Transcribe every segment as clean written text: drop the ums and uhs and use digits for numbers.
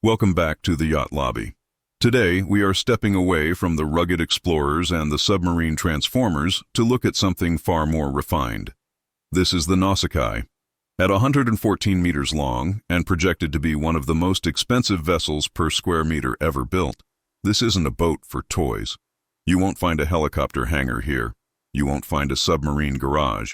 Welcome back to the Yacht Lobby. Today, we are stepping away from the rugged explorers and the submarine transformers to look at something far more refined. This is the Nausicaa. At 114 meters long and projected to be one of the most expensive vessels per square meter ever built, this isn't a boat for toys. You won't find a helicopter hangar here. You won't find a submarine garage.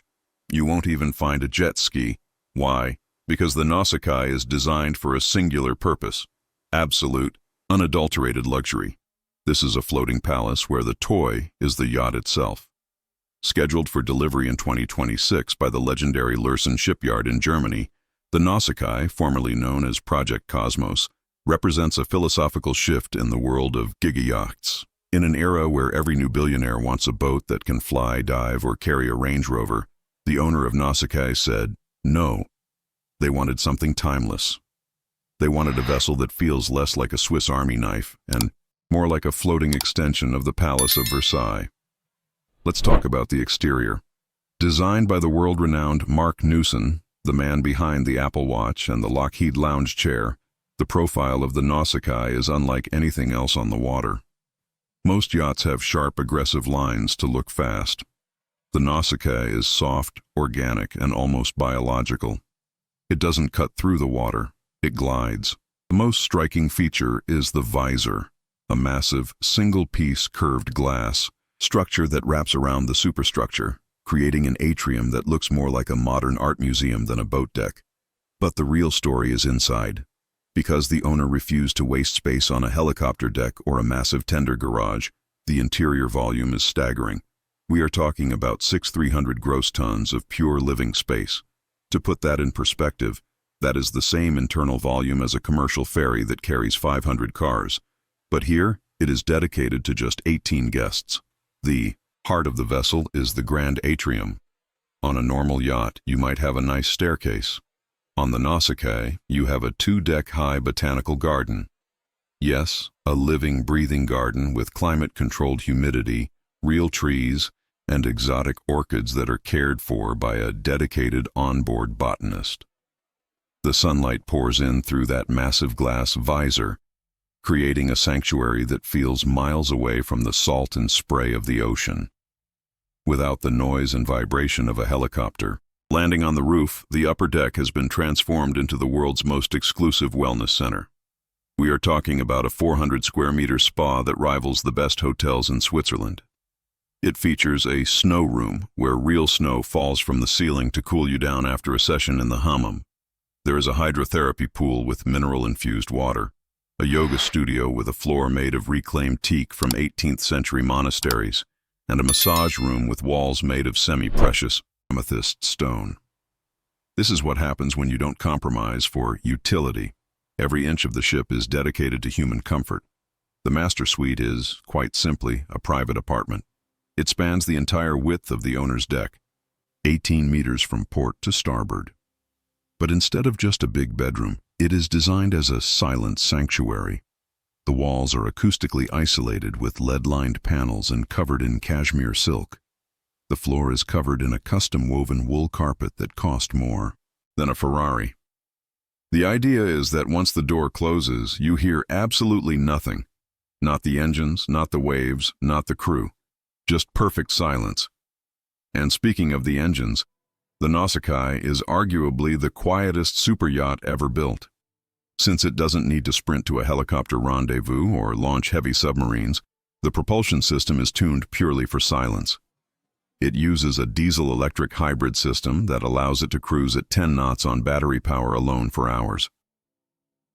You won't even find a jet ski. Why? Because the Nausicaa is designed for a singular purpose. Absolute, unadulterated luxury. This is a floating palace where the toy is the yacht itself. Scheduled for delivery in 2026 by the legendary Lürssen shipyard in Germany, the Nausicaa, formerly known as Project Cosmos, represents a philosophical shift in the world of giga-yachts. In an era where every new billionaire wants a boat that can fly, dive, or carry a Range Rover, the owner of Nausicaa said, no. They wanted something timeless. They wanted a vessel that feels less like a Swiss Army knife and more like a floating extension of the Palace of Versailles. Let's talk about the exterior. Designed by the world-renowned Mark Newson, the man behind the Apple Watch and the Lockheed lounge chair, the profile of the Nausicaa is unlike anything else on the water. Most yachts have sharp, aggressive lines to look fast. The Nausicaa is soft, organic, and almost biological. It doesn't cut through the water. It glides. The most striking feature is the visor, a massive, single-piece curved glass structure that wraps around the superstructure, creating an atrium that looks more like a modern art museum than a boat deck. But the real story is inside. Because the owner refused to waste space on a helicopter deck or a massive tender garage, the interior volume is staggering. We are talking about 6,300 gross tons of pure living space. To put that in perspective, that is the same internal volume as a commercial ferry that carries 500 cars. But here, it is dedicated to just 18 guests. The heart of the vessel is the grand atrium. On a normal yacht, you might have a nice staircase. On the Nausicaa, you have a 2-deck-high botanical garden. Yes, a living, breathing garden with climate-controlled humidity, real trees, and exotic orchids that are cared for by a dedicated onboard botanist. The sunlight pours in through that massive glass visor, creating a sanctuary that feels miles away from the salt and spray of the ocean. Without the noise and vibration of a helicopter, landing on the roof, the upper deck has been transformed into the world's most exclusive wellness center. We are talking about a 400-square-meter spa that rivals the best hotels in Switzerland. It features a snow room where real snow falls from the ceiling to cool you down after a session in the hammam. There is a hydrotherapy pool with mineral-infused water, a yoga studio with a floor made of reclaimed teak from 18th century monasteries, and a massage room with walls made of semi-precious amethyst stone. This is what happens when you don't compromise for utility. Every inch of the ship is dedicated to human comfort. The master suite is, quite simply, a private apartment. It spans the entire width of the owner's deck, 18 meters from port to starboard. But instead of just a big bedroom, it is designed as a silent sanctuary. The walls are acoustically isolated with lead-lined panels and covered in cashmere silk. The floor is covered in a custom-woven wool carpet that cost more than a Ferrari. The idea is that once the door closes, you hear absolutely nothing. Not the engines, not the waves, not the crew. Just perfect silence. And speaking of the engines, the Nausicaa is arguably the quietest superyacht ever built. Since it doesn't need to sprint to a helicopter rendezvous or launch heavy submarines, the propulsion system is tuned purely for silence. It uses a diesel-electric hybrid system that allows it to cruise at 10 knots on battery power alone for hours.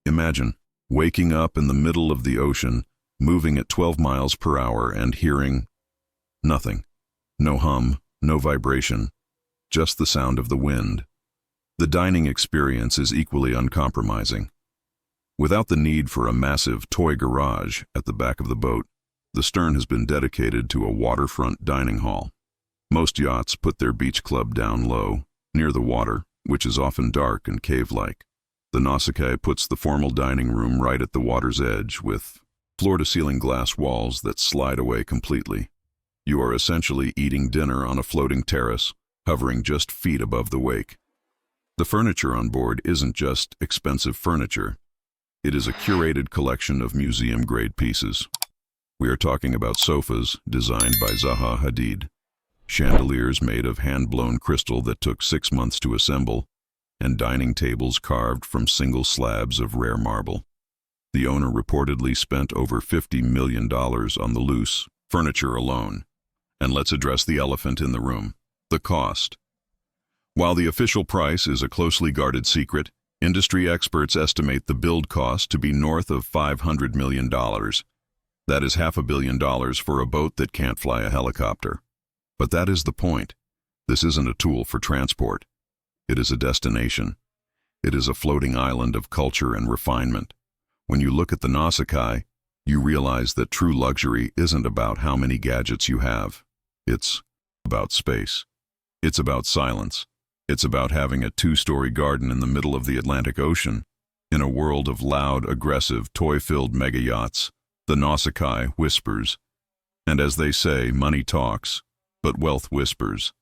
Imagine waking up in the middle of the ocean, moving at 12 miles per hour and hearing nothing. No hum, no vibration, just the sound of the wind. The dining experience is equally uncompromising. Without the need for a massive toy garage at the back of the boat, the stern has been dedicated to a waterfront dining hall. Most yachts put their beach club down low, near the water, which is often dark and cave-like. The Nausicaa puts the formal dining room right at the water's edge with floor-to-ceiling glass walls that slide away completely. You are essentially eating dinner on a floating terrace, hovering just feet above the wake. The furniture on board isn't just expensive furniture. It is a curated collection of museum-grade pieces. We are talking about sofas designed by Zaha Hadid, chandeliers made of hand-blown crystal that took 6 months to assemble, and dining tables carved from single slabs of rare marble. The owner reportedly spent over $50 million on the loose furniture alone. And let's address the elephant in the room, the cost. While the official price is a closely guarded secret, industry experts estimate the build cost to be north of $500 million. That is $500 million for a boat that can't fly a helicopter. But that is the point. This isn't a tool for transport. It is a destination. It is a floating island of culture and refinement. When you look at the Nausicaa, you realize that true luxury isn't about how many gadgets you have. It's about space. It's about silence. It's about having a 2-story garden in the middle of the Atlantic Ocean. In a world of loud, aggressive, toy-filled mega-yachts, the Nausicaa whispers. And as they say, money talks, but wealth whispers.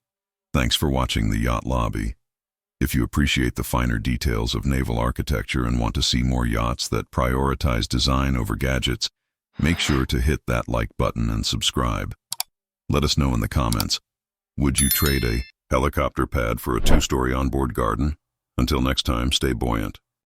Thanks for watching the Yacht Lobby. If you appreciate the finer details of naval architecture and want to see more yachts that prioritize design over gadgets, make sure to hit that like button and subscribe. Let us know in the comments. Would you trade a helicopter pad for a 2-story onboard garden? Until next time, stay buoyant.